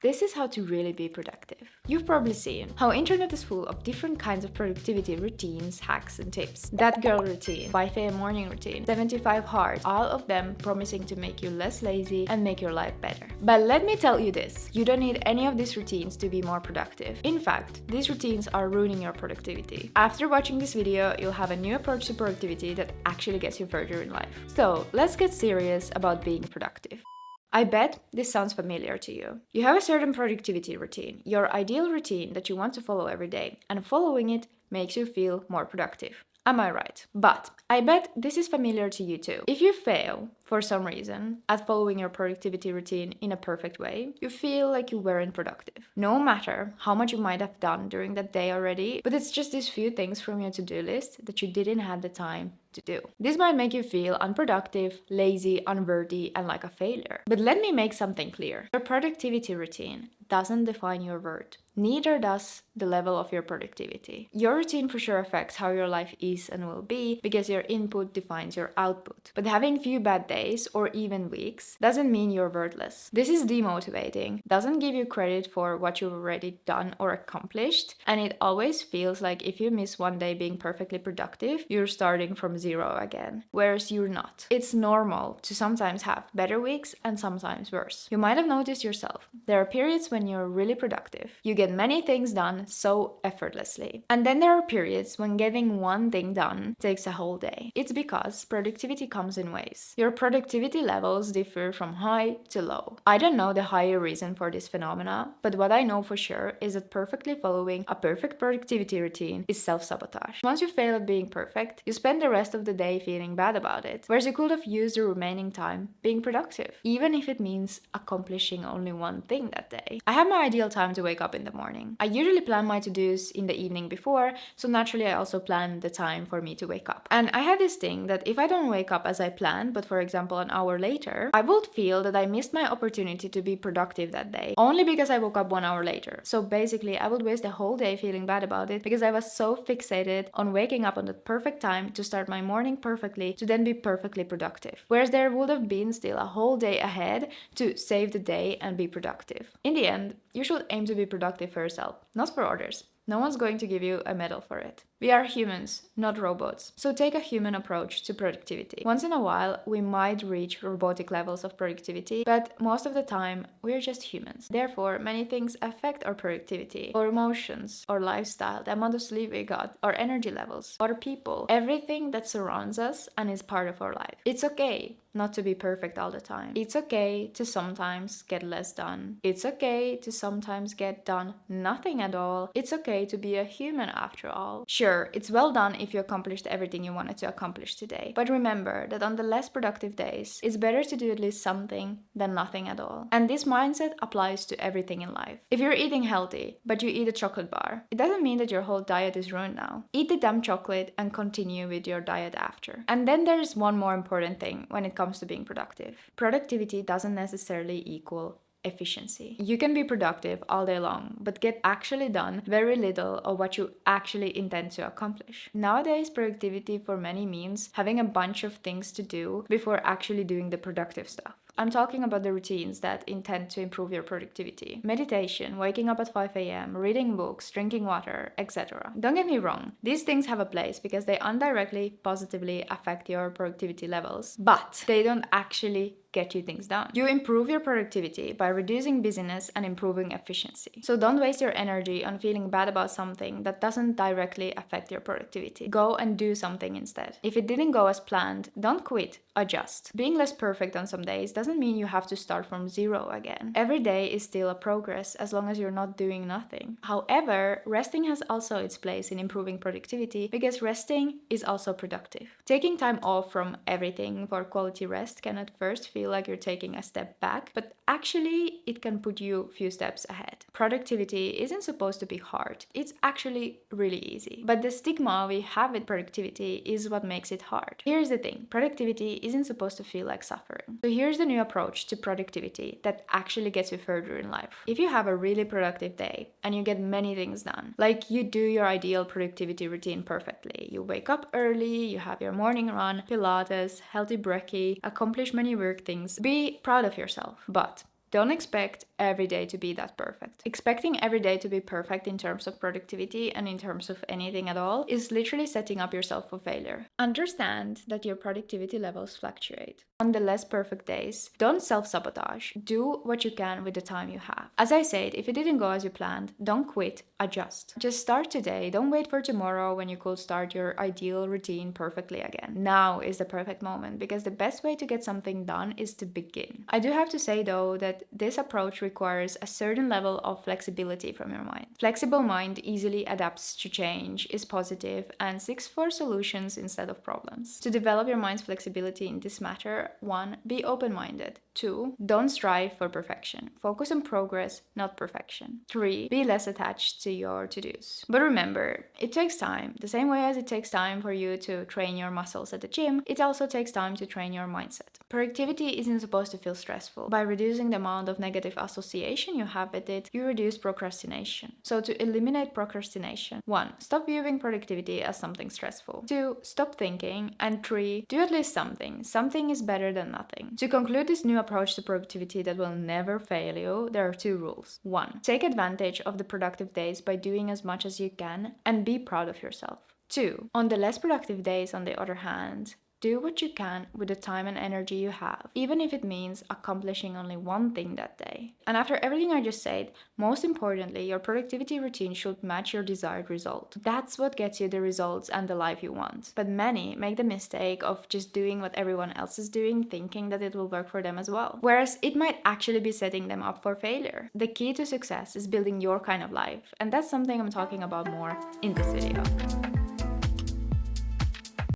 This is how to really be productive. You've probably seen how internet is full of different kinds of productivity routines, hacks, and tips. That girl routine, 5 a.m. morning routine, 75 hard, all of them promising to make you less lazy and make your life better. But let me tell you this, you don't need any of these routines to be more productive. In fact, these routines are ruining your productivity. After watching this video, you'll have a new approach to productivity that actually gets you further in life. So let's get serious about being productive. I bet this sounds familiar to you. You have a certain productivity routine, your ideal routine that you want to follow every day, and following it makes you feel more productive. Am I right? But I bet this is familiar to you too. If you fail, for some reason, at following your productivity routine in a perfect way, you feel like you weren't productive. No matter how much you might have done during that day already, but it's just these few things from your to-do list that you didn't have the time to do. This might make you feel unproductive, lazy, unworthy, and like a failure. But let me make something clear. Your productivity routine doesn't define your worth. Neither does the level of your productivity. Your routine for sure affects how your life is and will be because your input defines your output. But having few bad days or even weeks doesn't mean you're worthless. This is demotivating, doesn't give you credit for what you've already done or accomplished, and it always feels like if you miss one day being perfectly productive, you're starting from zero again, whereas you're not. It's normal to sometimes have better weeks and sometimes worse. You might have noticed yourself. There are periods when you're really productive. You get many things done so effortlessly. And then there are periods when getting one thing done takes a whole day. It's because productivity comes in waves. Your productivity levels differ from high to low. I don't know the higher reason for this phenomena, but what I know for sure is that perfectly following a perfect productivity routine is self-sabotage. Once you fail at being perfect, you spend the rest of the day feeling bad about it, whereas you could have used the remaining time being productive, even if it means accomplishing only one thing that day. I have my ideal time to wake up in the morning. I usually plan my to-dos in the evening before, so naturally I also plan the time for me to wake up. And I had this thing that if I don't wake up as I planned, but for example an hour later, I would feel that I missed my opportunity to be productive that day, only because I woke up 1 hour later. So basically I would waste the whole day feeling bad about it because I was so fixated on waking up on the perfect time to start my morning perfectly to then be perfectly productive. Whereas there would have been still a whole day ahead to save the day and be productive. In the end, you should aim to be productive for yourself, not for others. No one's going to give you a medal for it. We are humans, not robots. So take a human approach to productivity. Once in a while, we might reach robotic levels of productivity, but most of the time, we're just humans. Therefore, many things affect our productivity, our emotions, our lifestyle, the amount of sleep we got, our energy levels, our people, everything that surrounds us and is part of our life. It's okay not to be perfect all the time. It's okay to sometimes get less done. It's okay to sometimes get done nothing at all. It's okay to be a human after all. Sure, it's well done if you accomplished everything you wanted to accomplish today. But remember that on the less productive days, it's better to do at least something than nothing at all. And this mindset applies to everything in life. If you're eating healthy, but you eat a chocolate bar, it doesn't mean that your whole diet is ruined now. Eat the damn chocolate and continue with your diet after. And then there's one more important thing when it comes to being productive. Productivity doesn't necessarily equal efficiency. You can be productive all day long, but get actually done very little of what you actually intend to accomplish. Nowadays, productivity for many means having a bunch of things to do before actually doing the productive stuff. I'm talking about the routines that intend to improve your productivity. Meditation, waking up at 5 a.m., reading books, drinking water, etc. Don't get me wrong, these things have a place because they indirectly positively affect your productivity levels, but they don't actually get you things done. You improve your productivity by reducing busyness and improving efficiency. So don't waste your energy on feeling bad about something that doesn't directly affect your productivity. Go and do something instead. If it didn't go as planned, don't quit, adjust. Being less perfect on some days doesn't mean you have to start from zero again. Every day is still a progress as long as you're not doing nothing. However, resting has also its place in improving productivity because resting is also productive. Taking time off from everything for quality rest can at first feel like you're taking a step back, but actually it can put you a few steps ahead. Productivity isn't supposed to be hard. It's actually really easy. But the stigma we have with productivity is what makes it hard. Here's the thing, productivity isn't supposed to feel like suffering. So here's the new approach to productivity that actually gets you further in life. If you have a really productive day and you get many things done, like you do your ideal productivity routine perfectly, you wake up early, you have your morning run, Pilates, healthy brekkie, accomplish many work things, be proud of yourself. But Don't expect every day to be that perfect. Expecting every day to be perfect in terms of productivity and in terms of anything at all is literally setting up yourself for failure. Understand that your productivity levels fluctuate. On the less perfect days, don't self-sabotage. Do what you can with the time you have. As I said, if it didn't go as you planned, don't quit, adjust. Just start today. Don't wait for tomorrow when you could start your ideal routine perfectly again. Now is the perfect moment because the best way to get something done is to begin. I do have to say though that this approach requires a certain level of flexibility from your mind. Flexible mind easily adapts to change, is positive, and seeks for solutions instead of problems. To develop your mind's flexibility in this matter, 1. Be open-minded. 2. Don't strive for perfection. Focus on progress, not perfection. 3. Be less attached to your to-dos. But remember, it takes time. The same way as it takes time for you to train your muscles at the gym, it also takes time to train your mindset. Productivity isn't supposed to feel stressful. By reducing the amount of negative association you have with it, you reduce procrastination. So to eliminate procrastination, 1. Stop viewing productivity as something stressful. 2. Stop thinking. And 3. Do at least something. Something is better than nothing. To conclude this new approach to productivity that will never fail you, there are 2 rules. 1. Take advantage of the productive days by doing as much as you can and be proud of yourself. 2. On the less productive days, on the other hand, do what you can with the time and energy you have, even if it means accomplishing only one thing that day. And after everything I just said, most importantly, your productivity routine should match your desired result. That's what gets you the results and the life you want. But many make the mistake of just doing what everyone else is doing, thinking that it will work for them as well. Whereas it might actually be setting them up for failure. The key to success is building your kind of life, and that's something I'm talking about more in this video.